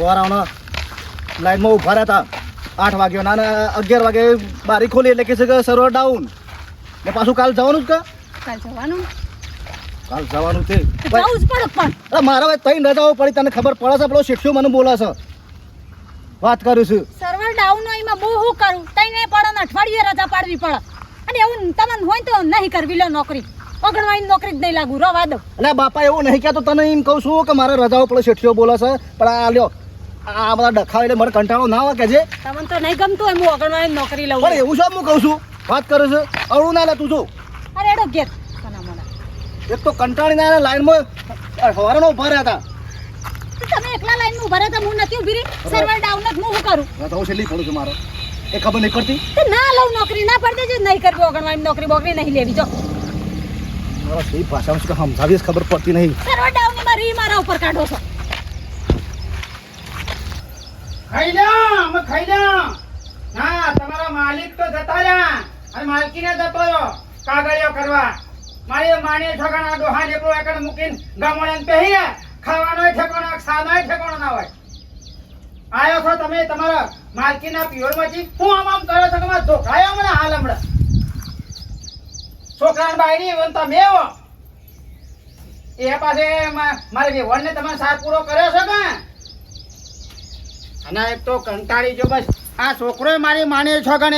હવારાના લાઈનમાં ઊભા રહ્યા હતા 8 વાગ્યાના અને 11 વાગે બારી ખોલી એટલે કે છે કે સર્વર ડાઉન ને પાછું કાલ જવાનું જ કાલ જવાનું છે જવું જ પડે પણ અરે મારા ભાઈ તઈ રજાઓ પડી તને ખબર પડે છે પેલો શિક્ષો મને બોલે છે વાત કરું છું સર્વર ડાઉન હોય એમાં બહુ શું કરું તઈને પડે ને અઠવાડિયે રજા પાડવી પડે અને એવું તમને હોય તો નહીં કરવી લો નોકરી ઓગણવાળી નોકરી જ નહીં લાગુ રવા દો એટલે બાપા એવું નહીં કહેતો તને એમ કહું છું કે મારા રજાઓ પેલો શેઠિયો બોલે છે પણ આ લ્યો આ બધા ડખાવ એટલે મને કંટાળો ના આવે કે છે તમને તો નહીં ગમતું હોય હું ઓગણવાળી નોકરી લઉં પણ એવું શું હું કહું છું વાત કરું છું અવળું ના લેતું છું અરે એડો ઘેર કોના મોના એક તો કંટાળીને આયા લાઈનમાં સવારનો ઊભા રહ્યા હતા તમે એકલા લાઈનમાં ઊભા રહ્યા હું નથી ઊભી રહી સર્વર ડાઉન જ હું શું કરું રજાઓ છેલ્લી પડું છું મારો એ ખબર નહીં પડતી તો ના લઉં નોકરી ના પડતી જ નહીં કરવી ઓગણવાળી નોકરી બોકરી નહીં લેવી જો મારા સહી ભાષામાં શું સમજાવીશ ખબર પડતી નહીં સર્વર ડાઉન ની મારી મારા ઉપર કાઢો છો ખાઈ લ્યો અમે ખાઈ લ્યો ના તમારા માલિક તો જતા રહ્યા અને માલકીને જતો રહ્યો કાગળિયો કરવા મારી માની ઠોકાના ડોહા લેપડો એકડ મૂકીને ગામોને પહેરી ખાવાનો ઠેકાણો ખાવાનો ઠેકાણો ના હોય આયો છો તમે તમારા માલકીના પિયોરમાંથી હું આમ કરો છો કે મારા ધોકાયો મને હાલ હમણાં છોકરાને બાયડી વન તમે એવો એ પાસે મારે વેવણને તમે સાર પૂરો કર્યો છો કે અને એક તો કંટાળી જો બસ આ છોકરો મારી માને છો કે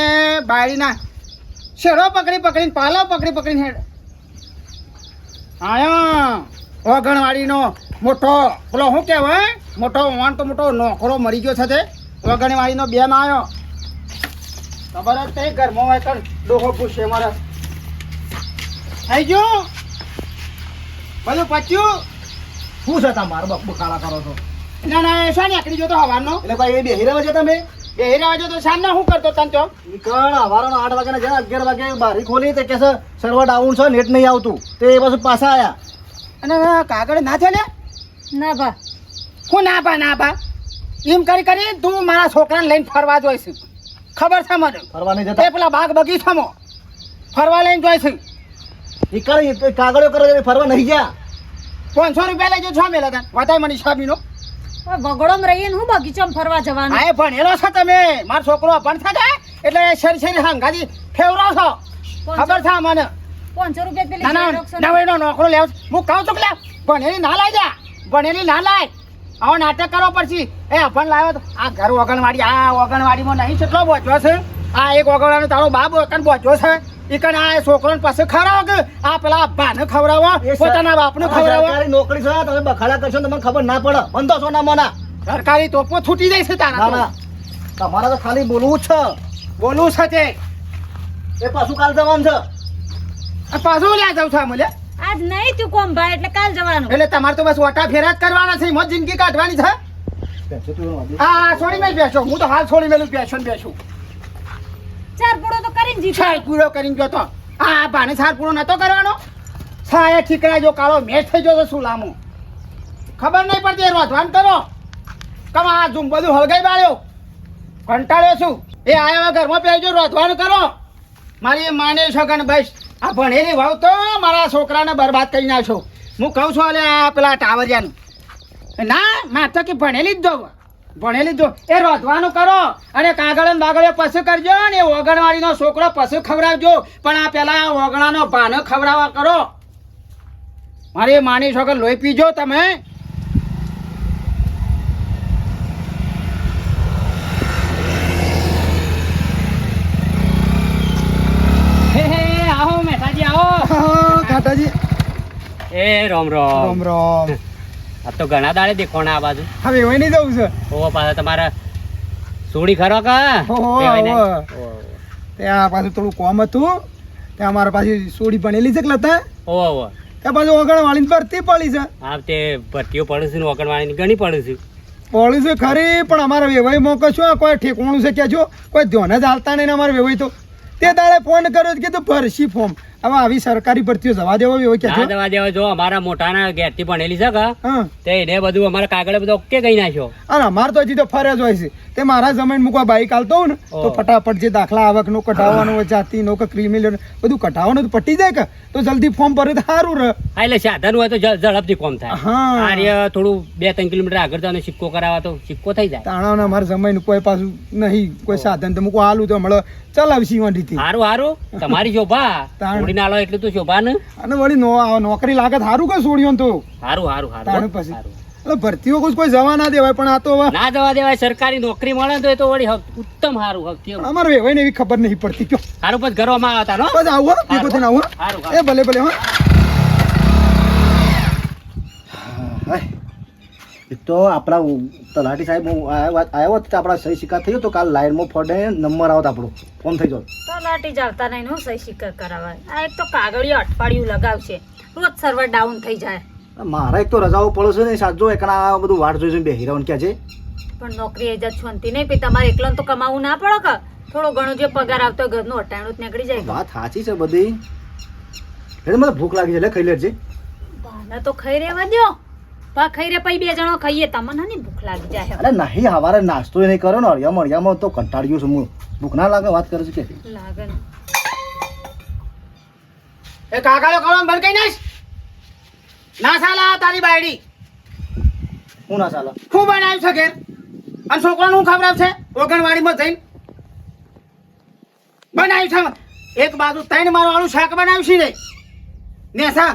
બાયડીના શેરો પકડીને પાલો પકડીને હેડ આયો ઓગણવાડીનો મોટો પેલો શું કહેવાય મોટો વાણ તો મોટો નોકરો મરી ગયો છે તે ઓગણવાડીનો બેન આવ્યો ખબર જ તે ઘરમાં હોય તો ડોહો પૂછે મારે થઈ ગયું બધું પચ્યું શું છે તમારો બકબક કાળા કરો છો ના ના એ શા નીકળી ગયો તો હવાનો એટલે ભાઈ એ બેહી રહ્યા છે તમે એ હીરા વાજો તો સાંજના શું કરતો તને તો નીકળ હવારાનો 8 વાગ્યાના જ્યાં 11 વાગે બારી ખોલી તે કે છે સર્વર ડાઉન છે નેટ નહીં આવતું તે એ પાછું પાછા આયા અને કાગળ ના છે ને ના બા હું ના બા એમ કરી તું મારા છોકરાને લઈને ફરવા જોઈશ ખબર છે મને ફરવા નહીં એ જતા પેલા બાગ બગીચામાં ફરવા લઈને જોઈશ નીકળ કાગળો કરે ફરવા નહીં ગયા 500 રૂપિયા લેજો છો મેલા તને વતાય મને હિસાબીનો વગડોમાં રહીએ ને હું બગીચામાં ફરવા જવાનું હા એ ભણેલો છો તમે મારો છોકરો અભણ થતા એટલે શેરી હંગાજી ફેવરો છો ખબર છે મને 500 રૂપિયા પેલી ના નવેનો નોકરો લેવ હું કહું છું કે લે ભણેલી ના લાય જા ભણેલી ના લાય આવો નાટક કરો પછી એ અભણ લાવ્યો તો આ ઘર ઓગણવાડી આ ઓગણવાડીમાં નહીં કેટલો બોચ્યો છે આ એક ઓગણવાનો તારો બાપ એકન બોચ્યો છે એકન આ છોકરોને પાસે ખવડાવો કે આ પેલા ભાને ખવડાવો પોતાના બાપને ખવડાવો સરકારી નોકરી છે તમે બખાડા કરશો ને તમને ખબર ના પડે બંધો છો ના મોના સરકારી તોપો છૂટી જાય છે તારા ના તમારે તો ખાલી બોલવું જ છે બોલું છે તે એ પાછું કાલ જવાનું છે પાછું લ્યા જાઉં છું મને આજ નહીં તું કોમ ભાઈ એટલે કાલ જવાનું એટલે તમારે તો બસ ઓટા ફેરા જ કરવાના છે મોજ જિંદગી કાઢવાની છે હા છોડી મેલ બેસો હું તો હાલ છોડી મેલું બેસું ચાર પૂળો તો કરીને જીતો છાય પૂરો કરીને ગયો તો આ ભાને છાર પૂરો નતો કરવાનો છાય ઠીકરા જો કાળો મેચ થઈ ગયો તો શું લામો ખબર નહીં પડતી એ રોધવાન કરો કમા આ ઝૂમ બધું હળગાઈ બાળ્યો કંટાળ્યો છું એ આયા ઘરમાં પહેરજો રોધવાનું કરો મારી એ માને છોકરાને બસ આ ભણેલી ભાવ તો મારા છોકરાને બરબાદ કરી નાખશો હું કહું છું અલે આ પેલા ટાવરિયાનું ના મારે તો કે ભણેલી જ દો ભણેલી જો એ રોધવાનું કરો અને કાગળ બાગળે પશુ કરજો ને ઓગણવાડીનો છોકરો પશુ ખવડાવજો પણ આ પેલા ઓગણાનો ભાનો ખવડાવવા કરો મારી માની છોકર લોહી પીજો તમે આવો મેઠાજી આવો કાટાજી એ રોમ રોમ રામ આ તો ઘણા દાડે દેખોણા આ બાજુ હવે એવા નહીં જવું છે ઓવો પાછા તમારા સોડી ખરો કા ત્યાં પાછું થોડું કોમ હતું ત્યાં મારા પાછી સોડી બનેલી છે લતા ઓવો ત્યાં પાછું ઓગણવાળી ભરતી પડી છે આ તે ભરતીઓ પડે છે ને ઓગણવાળીની ઘણી પડે છે પડી છે ખરી પણ અમારા વેવાઈ મોકો છો કોઈ ઠેકવાનું છે કે છો કોઈ ધ્યાન જ હાલતા નહીં અમારા વેવાઈ તો તે દાડે ફોન કર્યો કીધું ભરશી ફોર્મ હવે આવી સરકારી ભરતીઓ જવા દેવો એવો કે ના દવા દેવા જો અમારા મોટાના ઘેરથી ભણેલી છે કે હા તે એને બધું અમારા કાગળે બધું ઓકે કહી નાખ્યો. અને અમાર તો હજી તો ફરજ હોય છે તે મારા જમીન મૂકવા બાઈક હાલતો હોય ને તો ઓહ. ફટાફટ જે દાખલા આવકનો કઢાવવાનો હોય જાતિનો કે ક્રિમિનલ બધું કઢાવવાનું તો પટી જાય કે તો જલ્દી ફોર્મ ભરે તો સારું રહે. હા એટલે સાધન હોય તો ઝડપથી કોમ થાય. હા. આ રહ્યા થોડું 2-3 કિલોમીટર આગળ જાવ ને સિક્કો કરાવવા તો સિક્કો થઈ જાય. તાણાના અમારા જમીન કોઈ પાછું નહીં કોઈ સાધન તો મૂકવા હાલું તો મળે ચલાવશી વાંધીથી હારું હારું તમારી શોભા તાણ. થોડી ના લો એટલું તો શોભા ને. અને વળી નોકરી લાગે તો સારું કે છોડ્યો ને તો હારું હારું તાણ હારું પછી હારું. એટલે ભરતીઓ કોઈ જવા ના દેવાય પણ આ તો હવે ના જવા દેવાય સરકારી નોકરી મળે તો એ તો વળી ઉત્તમ હારું હક કેવું. અમારે વેવાય ને એવી ખબર નહીં પડતી કયો હારું પછી ઘરમાં આવતા નો. બસ આવું હો, ભેગો થઈને આવું હો. હારું એ ભલે ભલે હા હાય. એક તો આપણા તલાટી સાહેબ આવ્યો તો આપણા સહી સિક્કા થયો તો કાલ લાઈનમાં ફોડે નંબર આવત આપણો ફોન થઈ જાય. તો લાટી ચાલતા નહીં નો સહી સિક્કા કરાવવા. આ એક તો કાગળિયો અઠવાડિયું લગાવશે રોજ સર્વર ડાઉન થઈ જાય. મારા એક તો રજાઓ પડે છે ને સાજો એકણા આ બધું વાટ જોઈને બેહી રહેવાનું ક્યાં છે. પણ નોકરી એ જ છોનતી નહીં પછી તમારે એકલો તો કમાવું ના પડે કે થોડો ઘણો જે પગાર આવતો હોય ઘરનું અટાણું જ નીકળી જાય. વાત સાચી છે બધી. એટલે મને ભૂખ લાગી છે એટલે ખાઈ લેજે. બાના તો ખાઈ રહેવા દો. પા ખાઈ રે પછી 2 જણો ખાઈએ તમને નહીં ભૂખ લાગી જાય. અરે નહીં હવારે નાસ્તો નહીં કર્યો ને અળિયામાં તો કંટાળ્યો છું હું. ભૂખ ના લાગે વાત કરે છે કે લાગે ને. એ કાકાલો કરવાનું બંધ કરી નાખ. ના સાલા તારી બાયડી હું ના ચાલે. શું બનાવ્યું છે ઘેર અને છોકરાનું શું ખબર છે ઓગણવાડીમાં જઈને બનાવ્યું છે એક બાજુ 3 મારો વાળું શાક બનાવ્યું છે ને નેસા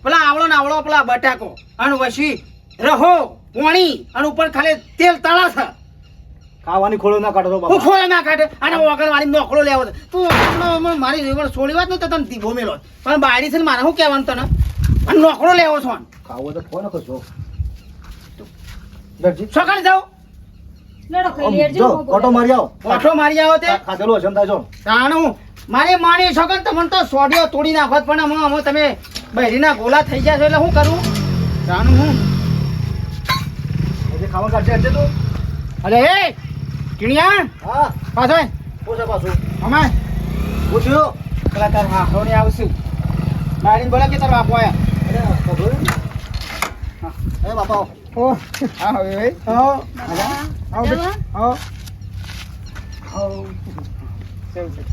પેલા આવળો ને આવળો પેલા બટાકો અને વસી રહો પોણી અને ઉપર ખાલી તેલ તળા છે ખાવાની ખોળો ના કાઢો તો હું બાપા. ખોળે ના કાઢે અને ઓગણવાડી નોકરો લેવો છે તું હમણાં મારી જીવન છોડી વાત નહીં તો તને દીભો મેલો પણ બાયડી છે ને મારે શું કહેવાનું તને અને નોકરો લેવો છો ખાવો તો ફોન કરજો. બેઠજી. સકાળે જાઓ લેડો ખાઈ લેજો. જો ઓટો મારી આવો. ઓઠો મારી આવો તે ખાધેલું હશે ને તાજો. જાણું મારે માણી શકો ને તમને તો સોડિયો તોડી નાખો પણ અમે તમે બહેરીના ગોલા થઈ ગયા છો એટલે શું કરું જાણું હું જે ખાવા કાઢશે હશે તું. અરે એ કિણિયા હા પાછો આય. પૂછે પાછું અમે પૂછ્યું. પેલા તાર હાથો ને આવશું બારીને બોલે કે તાર બાપો આયા અરે ખબર. એ બાપા ઓ હા હવે ભાઈ આવો આવો બેટા, જવા. આવો આવો. કેવું છે?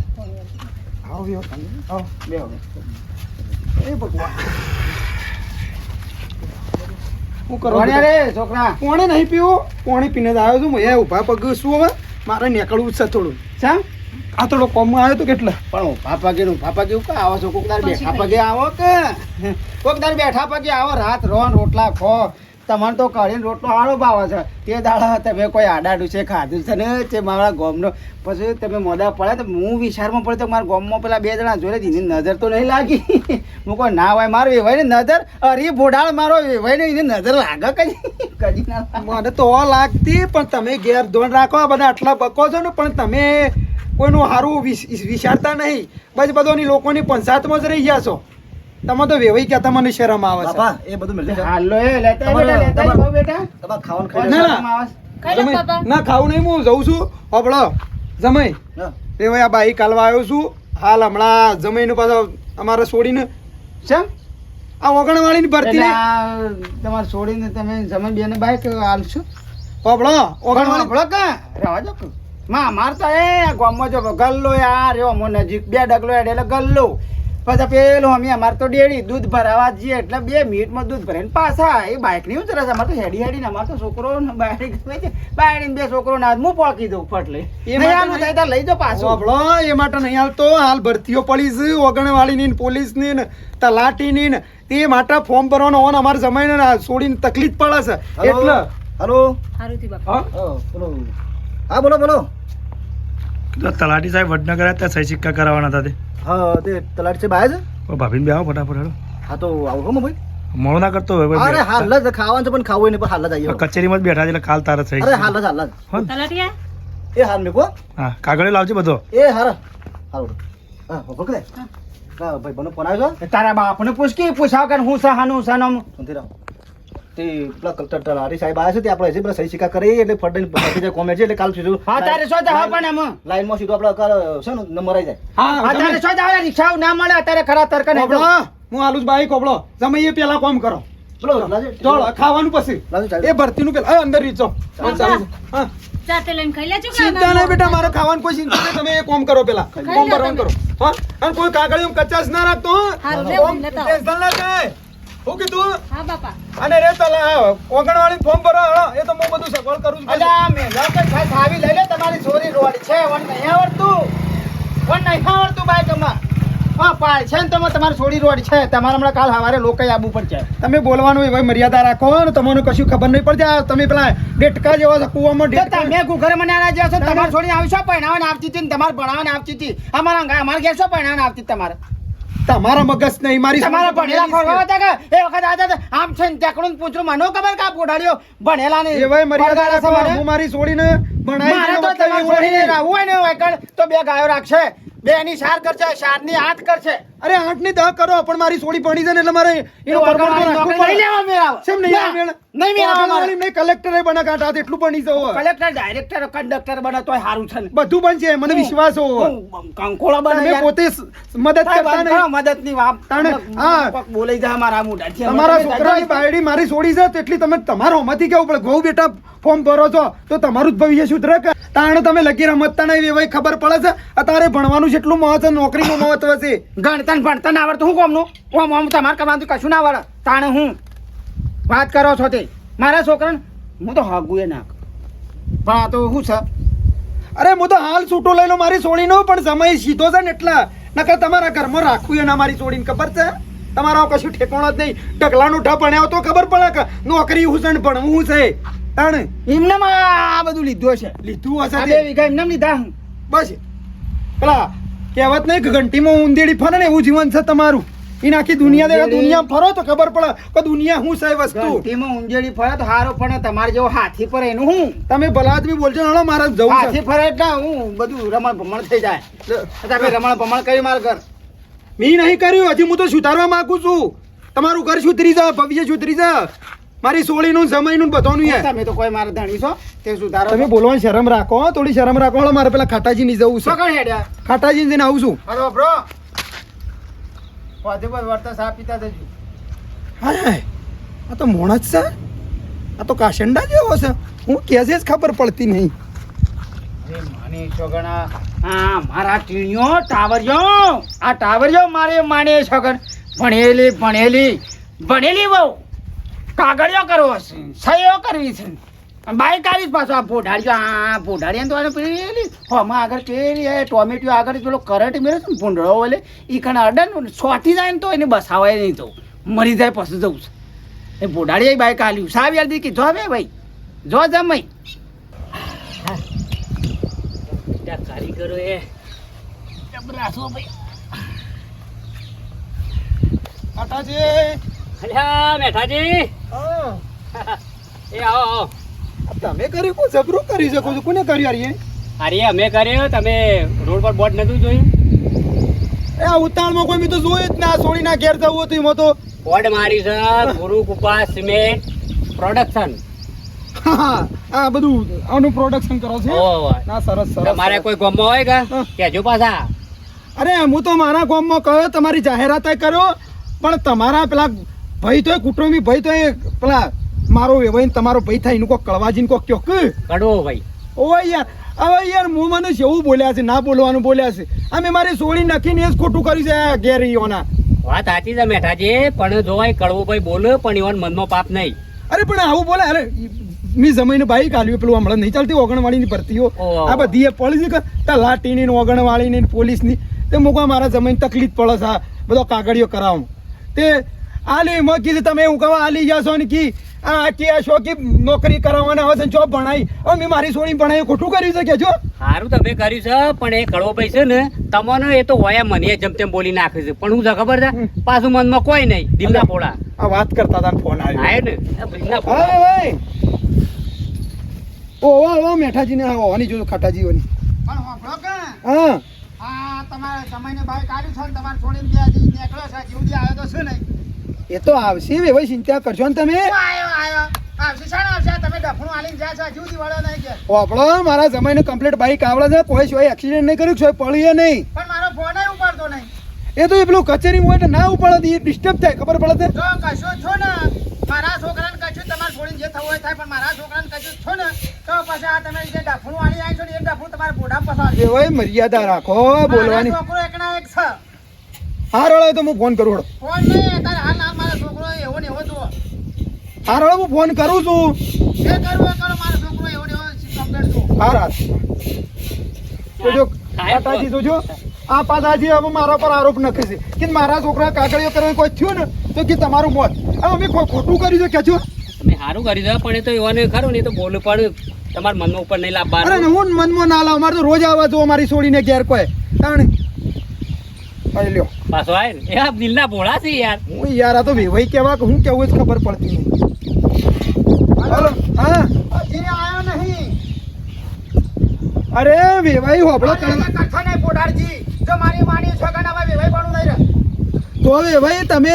આવો બેહો. આવો બેહો, બેહો. એ ભગવાન હું કરો કોણ રે છોકરા કોણે નહીં પીવું પાણી પીને જ આવ્યો છું મેં ઊભા પગ શું હવે મારે નીકળવું જ છે થોડું ચમ આ થોડો કોમમાં આવ્યો તો કેટલા પણ પાપા કેવું કે આવો છો કોક દાર બેઠા પગે આવો કે કોક દાર બેઠા પગે આવો રાત રોન રોટલા ખો તમને તો કઢીને રોટલો સારો ભાવે છે તે દાડા તમે કોઈ આડાડું છે ખાધું છે ને તે મારા ગામનો પછી તમે મોડા પડ્યા તો હું વિચારમાં પડ્યો તો મારા ગામમાં પેલા 2 જણા જોડે એની નજર તો નહીં લાગી હું કોઈ ના હોય મારો વેવાય ને નજર અરે ભોડાળ મારો વેવાય ને એને નજર લાગે કદી ના લાગે. મને તો લાગતી પણ તમે ઘેર ધોન રાખો આ બધા આટલા બકો છો ને પણ તમે કોઈનું સારું વિચારતા નહીં બસ બધોની લોકોની પંચાયતમાં જ રહી ગયા છો તમે તો વેવાઈ કહેતા મને શરમ આવે છે બાપા એ બધું મિલી જાય. હાલો એ લેતા આય બેટા લેતા આય બહુ બેટા તમારે ખાવાનું ખાઈ ના, લેજો. ના. આવે છે. ખાઈ લો જમાઈ, બાપા. ના ખાવું નહીં હું જઉં છું હબળો જમાઈ હા. વેવાઈ આ બાઈક હાલવા આવ્યો છું હાલ હમણાં જમાઈનું પાછો અમારે છોડીને ચમ આ ઓગણવાળીની ભરતી એટલે નહીં આ તમારે છોડીને તમે જમીન બેને બાઈક આલશો હબળો ઓગણવાળી ભણો કા રહેવા દો કે. માં મારતા એ આ ગામમાં જો ગલ્લો આ રહ્યો મો નજીક 2 ડગલો હેડે એટલે ગલ્લો પછી પેલો અમે અમારે તો ડેડી દૂધ ભરાવા જઈએ એટલે 2 મિનિટમાં દૂધ ભરાઈને પાછા એ બાઈક નહીં ઉતરે છે અમારે તો હેડી હેડીને અમારે તો છોકરો બાયડી ગમે છે બાયડીને 2 છોકરો ના હું પોકી દઉં ફટલે એ નહીં માટે આલું થાય તો લઈ જાઓ પાછું હબળો એ માટે નહીં હાલતો હાલ ભરતીઓ પડી છે ઓગણવાળીની ને પોલીસની ને તલાટીની ને તે માટે ફોર્મ ભરવાનો હોય ને અમારે જમાઈને છોડીને તકલીફ પડે છે હલો. એટલે હલો સારું થયું બાપા. હા બોલો હા બોલો બોલો. તલાટી સાહેબ વડનગર ત્યાં સહી સિક્કા કરાવવાના હતા તે હા તે તલાટી છે બાય છે. ભાભીને બે આવો ફટાફટ હેડો હા તો આવો હો ભાઈ. મોડું ના કરતો હોય અરે હાલ જ ખાવાનું છે પણ ખાવું નહીં પણ હાલ જ આવીએ. કચેરીમાં જ બેઠા છે એટલે કાલ તારે સહી અરે હાલ જ હાલ જ. હો? તલાટીયા? એ હાલ મેકો. હા કાગળે લાવજો બધો એ હાર હાલ હા પકડે. હા ભાઈ બનો ફોન આવ્યો છે. તારા બાપને પૂછ કે પૂછાવ કે હું સહાનું સનમ શાંતિ રહો. તે પેલા તલાટી સાહેબ આવ્યા છે તે આપણે હજી પેલા સહી સિક્કા કરી એટલે ફટાઈને કોમેન્ટ છે એટલે કાલ સીધું હા તારે શું જાવ પણ એમ લાઈનમાં સીધું આપણે છે ને નંબર આવી જાય. હા તારે શું જાવ રિક્ષા ના મળે અત્યારે ખરા તરક ને કોબળો હું આલુજ બાઈક કોબળો તમે એ પેલા કામ કરો બોલો લાજે. ચાલો ખાવાનું પછી લાજુ ચાલો. એ ભરતીનું પેલા અંદર રીચો હા જાતે લઈને ખાઈ લેજો કે ચિંતા નહીં બેટા મારે ખાવાનું કોઈ ચિંતા નહીં તમે એ કોમ કરો પેલા કોમ કરવાનું કરો હા અને કોઈ કાગળિયું કચાશ ના રાખતો હારું, લે, કોમ લેતા આવો. ટેન્શન ના થાય હું કીધું હા બાપા અને રે તલા ઓગણવાળી ફોર્મ ભરો હળો, એ તો હું બધું સગવડ કરું છું અલ્યા મેલા કે ખાસ આવી લઈ લે તમારી છોરી રોડ છે વન નહીં આવડતું બાઈકમાં હા પાડ છે ને તમારી છોરી રોડ છે તમારે હમણાં કાલ સવારે લોકો આબુ પડશે તમે બોલવાનું એવી મર્યાદા રાખો ને તમને કશું ખબર નહીં પડતી આ તમે પેલા ડેટકા જેવા છો, કૂવામાં જો ડેટકા તમે ઘરે મને આના જેવા છો તમારે છોડી આવી શું પહેણાવાને આવતી હતી ને તમારે ભણાવવાને આવતી હતી અમારા ઘેર શું પહેણાવાને આવતી હતી તમારે તમારા મગજ નહીં મારી તમારા ભણેલા ખોરવા હતા કે એ વખત આતા હતા, આમ છે ને તેકડું ને પૂછડું મને ખબર કે આ પોઢાડ્યો ભણેલા ને એવાય મર્યાદા રાખો તમારે હું મારી છોડીને ભણાવી મારે તો તમારે છોડીને રાહુ હોય ને વાયકણ તો બે ગાયો રાખશે બે એની સાર કરશે સારની 8 કરશે અરે 8 ની 10 કરો પણ મારી છોડી ભણી છે ને એટલે મારે એનો પરમાણ રાખવું નોકરી નહીં પડે. લેવા મેળાવ કેમ નહીં આવે મેળ? નહીં મેળાવ અમારે. નહીં કલેક્ટરે બના કાઢા તો એટલું ભણી છે હવે. કલેક્ટર ડાયરેક્ટર કંડક્ટર બને તોય સારું છે ને બધું બનશે મને વિશ્વાસ હો કંકોળો બને તમે યાર. પોતે મદદ સાહેબ, કરતા બંધ કરો નહીં મદદની વાત. તાણે, હા. કોક બોલાઈ જાય અમારા મોઢાથી. તમારા અમે છોકરાની બાયડી મારી છોડી છે તો એટલી તમે તમારો માંથી કેવું પડે ઘઉં બેટા ફોર્મ ભરો છો તો તમારું જ ભવિષ્ય સુધરે કે તાણે તમે લગી રમતતા નહીં એવાય ખબર પડે છે અત્યારે ભણવાનું જેટલું મહત્વ નોકરીનું મહત્વ છે ગણતર ભણતર ના આવડતું હું કોમનું ઓમ તમારે કમાતું કશું ના આવડે તાણે હું વાત કરો છો તે મારા છોકરાને હું તો હાગુએ નાખ પણ આ તો શું છે અરે હું તો હાલ છૂટો લઈ લો મારી છોડીનો પણ સમય સીધો છે ને એટલા નકર તમારા ઘરમાં રાખવું એના મારી છોડીને ખબર છે તમારા કશું ઠેકાણો જ નહીં ઢગલાનું ઢ ભણ્યા તો ખબર પડે કે નોકરી હું છે ને ભણવું છે તાણે એમને આ બધું લીધું હશે લીધું હશે આ તે. 2 વીઘા એમને લીધા હું. બસ પેલા કહેવત નહીં કે ઘંટીમાં ઊંધેડી ફરે ને એવું જીવન છે તમારું એ આખી દુનિયા દેખા દુનિયા ફરો તો ખબર પડે કે દુનિયા શું છે વસ્તુ ઘંટીમાં ઊંજેડી ફરે તો હારો પણ તમારે જેવો હાથી ફરે એનું હું તમે ભલા આદમી બોલજો હળો મારે જવું હાથી છે ફરે એટલે હું બધું રમણ ભમણ થઈ જાય તમે રમણ ભમણ કરી મારું ઘર મેં નહીં કર્યું હજી હું તો સુધારવા માંગુ છું તમારું ઘર સુધરી જા ભવિષ્ય સુધરી જા મારી સોળીનું સમયનું બધાનું યાર તમે તો કોઈ મારા ધણી છો તે સુધારો તમે બોલવાની શરમ રાખો હો, થોડી શરમ રાખો હળો મારે પેલા ખાટાજી ની જવું છે સગણ હેડ્યા ખાટાજી જઈને આવું છું હલો બ્રો પાછે પર વર્તા સા પીતા જજો હાય હાય આ તો મોણસ છે આ તો કાશંડા જેવો છે હું કેસે જ ખબર પડતી નહીં અરે માને છોગણા હા મારા ટીણીઓ ટાવરિયો આ ટાવરિયો મારે માને છોગણ ભણેલી બહુ કાગળિયો કરવો છે સહીઓ કરવી છે બાઈક આવી પાછો આ પોઢાડિયા તો આને પેલી હોમાં આગળ કેરી ટોમેટો આગળ પેલો કરંટ મેળે છે ને ભૂંડળો વલે એ કણ અડન સોટી જાય ને તો એને બસાવાય નહીં તો મરી જાય પછી જવું છે એ પોઢાડીએ બાઈક આલ્યું સાહેબ યાર દી કીધું હવે ભાઈ જો જમાઈ ત્યાં કારીગરો એ જબરાસો ભાઈ. ખાટાજી અલ્યા મેઠાજી હા એ આવો આવો. તમે કર્યું કોઈ જબરું કરી શકો છો કોને કર્યું યાર એ? અરે અમે કર્યો તમે રોડ પર બોર્ડ નતું જોયું એ આ ઉતાળમાં કોઈ મેં તો જોયું જ ના સોળીના ઘેર જવું હતું એમાં તો બોર્ડ મારી છે ગુરુ કૃપા સિમેન્ટ પ્રોડક્શન. આ બધું આનું પ્રોડક્શન કરો છો ઓહો. ના સરસ સરસ તમારે સરસ. કોઈ ગમો હોય કે હા. કેજો પાછા. અરે હું તો મારા ગામમાં કહ્યો તમારી જાહેરાત કર્યો પણ તમારા પેલા ભાઈ તો કુટુંબી ભાઈ તો પેલા મારો વેવાઈ તમારો ભાઈ થાય એનું કોક કળવાજીને કોક કયો કે કડવો ભાઈ. ઓય યાર હવે યાર હું મને જેવું બોલ્યા છે ના બોલવાનું બોલ્યા છે અમે મારી સોળી નાખીને એ જ ખોટું કર્યું છે આ ગેરીઓના વાત સાચી છે મેઠાજી પણ જોવાય કડવો ભાઈ બોલે પણ ઈવન મનમાં પાપ નહીં. અરે પણ આવું બોલે અરે મેં જમીને બાઈક આલ્યું પેલું હમણાં નહીં ચાલતી ઓગણવાળીની ભરતીઓ ઓહો. આ બધી એ પડી છે કે તલાટીની ઓગણવાળીની પોલીસની તે મૂકવા મારા જમીન તકલીફ પડે છે આ બધો કાગળિયો કરાવું તે આલી મેં કીધું તમે હું કહેવા આલી જશો ને કી આ કે આ શો કે નોકરી કરાવવાના આવે છે ને જોબ ભણાઈ હવે મેં મારી સોળી ભણાઈ ખોટું કર્યું છે કેજો સારું તમે કર્યું છે પણ એ કડવો ભાઈ છે ને તમને એ તો વયા મને જેમ તેમ બોલી નાખે છે પણ હું છે ખબર છે પાછું મનમાં કોઈ નહીં દિલના પોળા આ વાત કરતા હતા ફોન આવ્યો આયો ને આ દિલના પોળા. હા ભાઈ ઓ મેઠાજીને હા ઓની જોજો ખાટાજીઓની પણ હોભળો કે હા આ તમારે સમયને બાઈક આલ્યું છે ને તમારે છોડીને ત્યાં હજી નીકળ્યો છે હજી સુધી આવ્યો તો શું નહીં એ તો આવશે વેવાઈ ચિંતા કરશો ને તમે આયો આવશે શાણ આવશે તમે ડફણું આલીને જાય છે હજુ સુધી વળ્યો નહીં કે આપણો મારા જમાઈને કમ્પ્લીટ બાઈક આવડે છે કોઈ શોય એક્સિડન્ટ નહીં કર્યું કોઈ પડીએ નહીં પણ મારો ફોન ઉપાડતો નહીં એ તો એ પેલું કચેરીમાં હોય તો ના ઉપાડે એ ડિસ્ટર્બ થાય ખબર પડે છે જો કશો છો ને મારા છોકરાને કશું તમારે છોડીને જે થવું હોય થાય પણ મારા છોકરાને કશું છો ને તો પછી આ તમે જે ડફણું આલી આવી છો ને એ ડફણું તમારે પોડા પસાર વેવાઈ મર્યાદા રાખો બોલવાની છોકરો એકના એક છે હા રળો તો હું ફોન કરું હળો ફોન નહીં તારે હાલ મારો છોકરો એવો ને એવો જુઓ હા રળો હું ફોન કરું છું જે કરવું એ કરો મારો છોકરો એવો ને એવો કમ્પ્લેટ છો હા રાત તો જો કાકાજી તો જો આ પાદાજી હવે મારા પર આરોપ નખે છે કે મારા છોકરા કાકડીઓ કરવા કોઈ થયું ને તો કે તમારું મોત હવે અમે ખોટું કર્યું છે કે છો તમે સારું કરી દો પણ એ તો એવાને ખરું ને એ તો બોલવું પડે તમારા મન ઉપર નહીં અરે લાવવાનું ને હું મનમાં ના લાવ મારે તો રોજ આવવા જો મારી છોડીને ઘેર કોઈ તાણે ભાઈ લ્યો પાછો આવે ને એ આ દિલના ભોળા છે યાર હું યાર આ તો વેવાઈ કેવા કે હું કેવું જ ખબર પડતી નહીં હાલો હા હજી આવ્યો નહીં અરે વેવાઈ હોબળો તમે કથા નહીં પોડારજી જો મારી માની છોકરાના વેવાઈ પણ નહીં રહે તો વેવાઈ તમે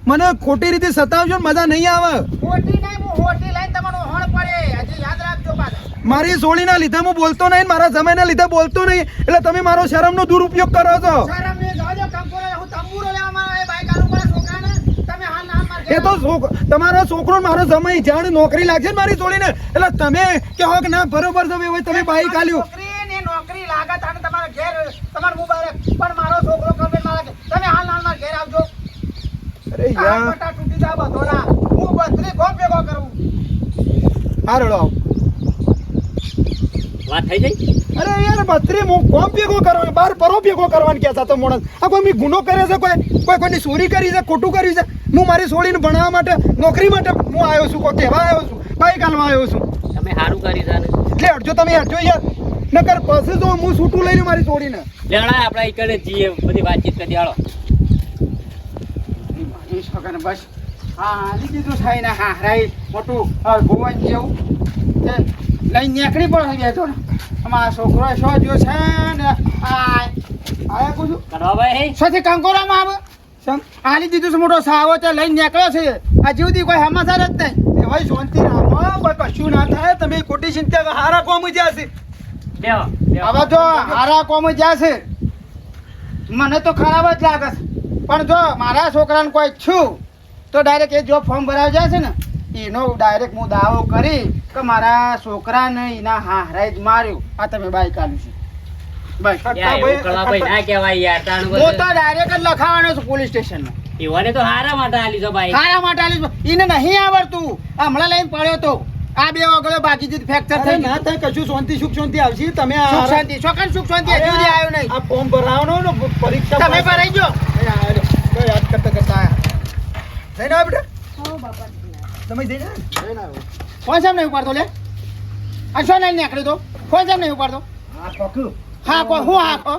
મને ખોટી રીતે સતાવજો ને મજા નહીં આવે હોટી નહીં હું હોટી લઈને તમને હોણ પડે હજી યાદ રાખજો પાછા મારી સોળીના લીધે હું બોલતો નહીં મારા જમાઈના લીધે બોલતો નહીં એટલે તમે મારો શરમનો દુરુપયોગ કરો છો શરમ ને જાજો કંકોરો હું તંબુરો લેવા મારા એ બાઈક આલું મારા છોકરાને તમે હાલ ના માર એ તો તમારો છોકરો ને મારો જમાઈ જાણ નોકરી લાગશે ને મારી સોળીને એટલે તમે કહો કે ના બરોબર છે વેવાઈ તમે બાઈક આલ્યું નોકરી ને નોકરી લાગત અને તમારા ઘેર તમાર મુબારક પણ મારો છોકરો કમે મારા તમે હાલ ના માર ઘેર આવજો અરે આ યાર બટા તૂટી જા બધોના હું બત્રી ગો ભેગો કરું હા રડો આવો વાત થઈ જાય અરે યાર બત્રી હું કોમ ભેગો કરવાનો બાર પરો ભેગો કરવાનું કહેતા તો મોણસ આ કોઈ મેં ગુનો કરે છે કોઈની ચોરી કરી છે ખોટું કર્યું છે હું મારી છોડીને ભણાવવા માટે નોકરી માટે હું આવ્યો છું કોઈ કહેવા આવ્યો છું બાઈક હાલવા આવ્યો છું તમે સારું કરી છે ને એટલે હટજો તમે હટજો યાર નકર પછી તો હું છૂટું લઈને મારી છોડીને લેવડા આપણે એકડે જઈએ બધી વાતચીત કરી હાલો મારી છોકરાને બસ હા હાલી દીધું થાય ને હા રાઈ મોટું ભુવન જેવું તે લઈને નીકળી પડે બેઠો ને અમારા છોકરો શો જો છે ને આયા કુછું કરવા ભાઈ સાથે કંકોરામાં આવે સમ હાલી દીધું છે મોટો સાવો તે લઈને નીકળ્યો છે આ જીવતી કોઈ સમાચાર જ નહીં એ ભાઈ શાંતિ રાખો કોઈ કશું ના થાય તમે ખોટી ચિંતા હારા કોમ જ્યાં છે હવે જો હારા કોમ જ્યાં છે મને તો ખરાબ જ લાગે છે પણ જો મારા છોકરાને કોઈ છું તો ડાયરેક્ટ એ જો ફોર્મ ભરાવી જાય છે ને એનો ડાયરેક્ટ હું દાવો કરી કે મારા છોકરાને એના હારાએ જ માર્યું આ તમે બાઈક આલ્યું છે બસ યાર, એવું કરવા ભાઈ ના કહેવાય યાર તાણ હું બધું. તો ડાયરેક્ટ જ લખાવાનો છું પોલીસ સ્ટેશનમાં એવાને તો હારા માટે આલી છો ભાઈ હારા માટે આલ્યું છે. એને નહીં આવડતું હમણાં લઈને પડ્યો તો આ બે વગર બાકી જ ફ્રેક્ચર અરે થઈ ના ગયું થાય કશું શાંતિ સુખ શાંતિ આવશે તમે આ સુખ શાંતિ છોકરાને સુખ શાંતિ હજુ સુધી આવ્યો નહીં આ ફોર્મ ભરાવાનો ને પરીક્ષા તમે ભરાઈ ગયો યાદ કરતા કરતા આયા જઈને આવ બેટા હો બાપા તમે જઈને આવો ફોન સામે નહીં ઉપાડતો લે આ શું નહીં નીકળી તો ફોન સામે નહીં ઉપાડતો આ ઠોક્યું હા કો હું હા કો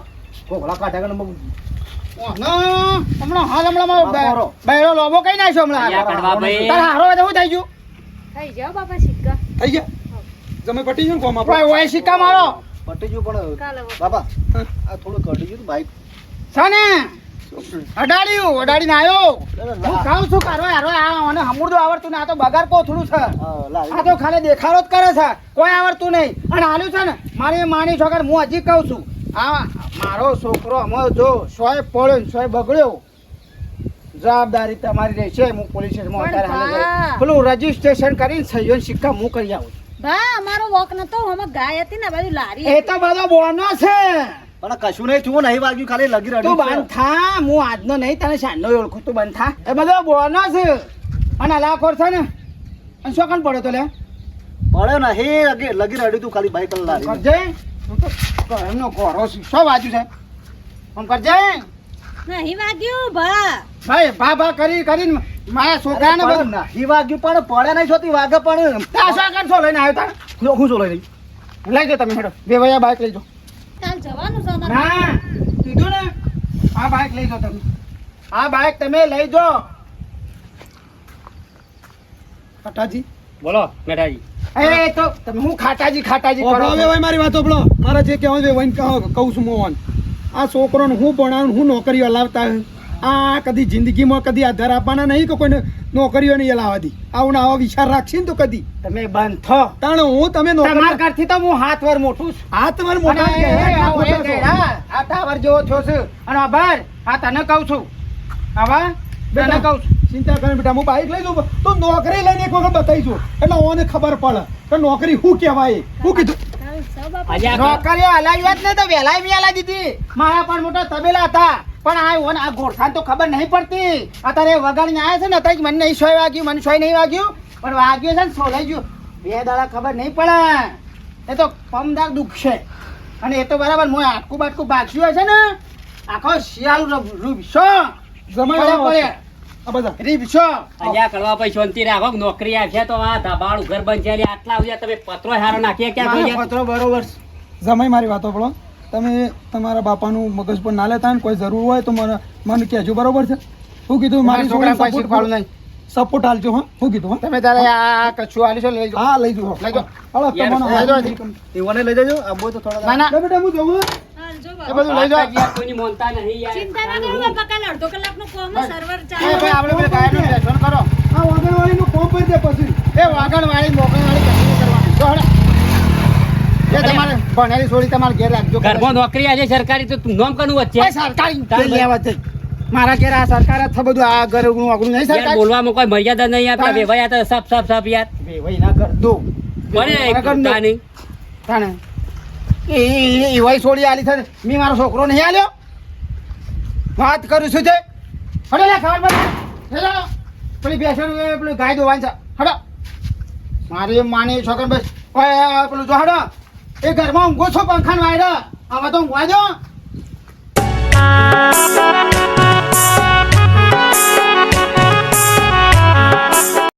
કોકડા કાઢ્યા કે હમણાં હાલ હમણાં હા, બરો. બૈરો લોબો કઈ નાખ્યો યા હમણાં કડવા ભાઈ તારા હારો હોય તો શું થઈ ગયું થઈ જાઓ બાપા સિક્કા થઈ ગયા તમે પટી ગયું ને કોમ કોઈ હોય સિક્કા મારો પટી ગયું પણ કાલે બાપા આ થોડું કટી ગયું બાઈક છે ને અડાડીને આવ્યો હું ખાઉં છું કારો યાર આ મને હમુરદું આવડતું ને આ તો બગાર કોથળું છે આ તો ખાલી દેખાડો જ કરે છે કોઈ આવડતું નહીં અને હાલ્યું છે ને મારી માની છોકર હું હજી કહું છું આ મારો છોકરો અમે જો સોય પડ્યો ને સોય બગડ્યો જવાબદારી તમારી રહેશે હું પોલીસ સ્ટેશનમાં પણ અત્યારે હાલે બા. જઈ. પેલું રજીસ્ટ્રેશન કરીને સહીઓ ને સિક્કા હું કરી આવું બા અમારો વોક નતો અમે ગાય હતી ને બાજુ લારી એ તો બધો બોનો છે પણ કશું નહીં થયું નહીં વાગ્યું ખાલી લગી તું રહ્યું બંધ થા હું આજનો નહીં તને શાનનો ઓળખું તું બંધ થા એ બધો બોનો છે અને લાખોર છે ને અને શું કાન પડ્યો તો લે પડે ને હે લગી રહ્યું તું ખાલી બાઈક લારી કરજે હું તો એમનો ઘોરો છું શું બાજુ છે આમ કરજે નહીં વાગ્યું ભા ભાઈ ભા કરીને મારા છોકરાને બધું નહીં વાગ્યું પણ પડે નહીં છોતી વાગે પણ આ શું કાન છો લઈને આવ્યો તારે હું ચોલો નહીં લઈ જાઓ તમે હેડો બે ભાઈ બાઈક લઈ જાઓ કાલ જવાનું છે અમારે ના કીધું ને આ બાઈક લઈ જાઓ તમે આ બાઈક તમે લઈ જાઓ કટાજી બોલો મેઠાજી એ તો તમે હું ખાટાજી ઓભળો કરો હવે ભાઈ મારી વાત ઓભળો મારા જે કહેવાય ભાઈ કહું છું મોહન આ છોકરોને હું ભણાવું હું નોકરીઓ લાવતા આ કદી જિંદગીમાં કદી આધાર આપવાના નહીં કે કોઈને નોકરીઓ નહીં લાવવા દી. આવું ને આવો વિચાર રાખશે ને તો કદી તમે બંધ થો. તાણ હું તમે તમારા નોકરી ઘરથી તો હું હાથ વર મોટું છું. આ તમારે અને મોટા એ કહેવાય, આવો એ મોટા છો. ગયડા, આ ટાવર જેવો થયો છે. અને આભાર, આ તને કહું છું. આવા તને બેટા, કહું છું. ચિંતા કરે બેટા, હું બાઈક લઈ જાઉં તો નોકરી લઈને એક વખત બતાવીશું એટલે ઓને ખબર પડે કે નોકરી શું કહેવાય. શું કીધું કાલ સૌ બાપા આજે આ નોકરીઓ હલાવી જ ને તો વહેલાય મેં હલાવી દીધી. મારા પણ મોટા તબેલા હતા, પણ આ ગોઠાને તો ખબર નહીં પડતી. અત્યારે વગાડીને આવ્યા છે ને અત્યારે મને નહીં સોય વાગ્યું, મને સોય નહીં વાગ્યું, પણ વાગ્યું છે ને સોલાઈ ગયું. 2 દાડા ખબર નહીં પડે. એ તો પમદાર દુઃખ છે. અને એ તો બરાબર મોય આટકું બાટકું ભાગ્યું હશે ને આખો શિયાળો રૂપશો જમાઈ પડે આ બધા રીબશો. આજે આ કડવા ભાઈ શાંતિ રાખો કે નોકરી આવશે તો આ ધાબાળું ઘર બનશે એટલે આટલા આવ્યા તમે પત્રો હારો નાખીએ ક્યાં મારો ભાઈ પત્રો બરોબર છે. જમાઈ મારી વાતો પડો. તમે તમારા બાપાનું મગજ પર ના લેતા ને કોઈ જરૂર હોય તો મને કહેજો, બરોબર છે? શું કીધું? મારી છોકરા છોકરા પાસે શીખવાડું નહીં. સપોર્ટ હાલજો. હા, શું કીધું? હા, તમે તારે આ કચ્છું આલી છો લઈ જાઓ. હા લઈ જાઓ. લઈ જાઓ. હાલો, યાર, તમારો લઈ જાઓ. હાથ- એવાને લઈ જજો આબો તો થોડા ના ના લે બેટા, હું જોઉં. હાલ જો એ બાપા. બધું લઈ જાઓ. યાર, કોઈની મોનતા નહીં યાર. ચિંતા ના કરો બાપા, કાલ અડધો કલાકનું કોમ સર્વર એ ચાલે. ભાઈ આપણે પેલા ગાયનું ટેન્શન કરો. આ વાગણવાળીનું કોમ કરી દે પછી. એ વાગણવાળી મોકળવાળી કશું કરવાની. જો હળો. એ તમારે ભણેલી છોડી તમારે ઘેર રાખજો. ઘરમાં નોકરી આજે સરકારી તો તું નોમ કનું વચ્ચે ઓય સરકારી તે લેવા જઈ. મારા ઘેર આ સરકાર જ છે બધું. આ ઘર ઉગણું અગણું નહીં યાર સરકાર. બોલવામાં કોઈ મર્યાદા નહીં આપતા તાણે. વેવાય આ તો સપ યાર ભાઈ ના કર દો. બને ના નહીં તાણે. એ વય છોડી આલી છે. મેં મારો છોકરો નહીં આલ્યો. વાત કરું છું તે. હડો લે ખબર પડે. હેલો. પેલી બેસણ પેલું ગાય દોવાની છે. હડો. મારી એમ માની છોકરા બસ ઓય પેલું જો હડો. એ ઘરમાં ઊંઘો છો પંખાન વાયરો. હવે તો ઊંઘવા દો.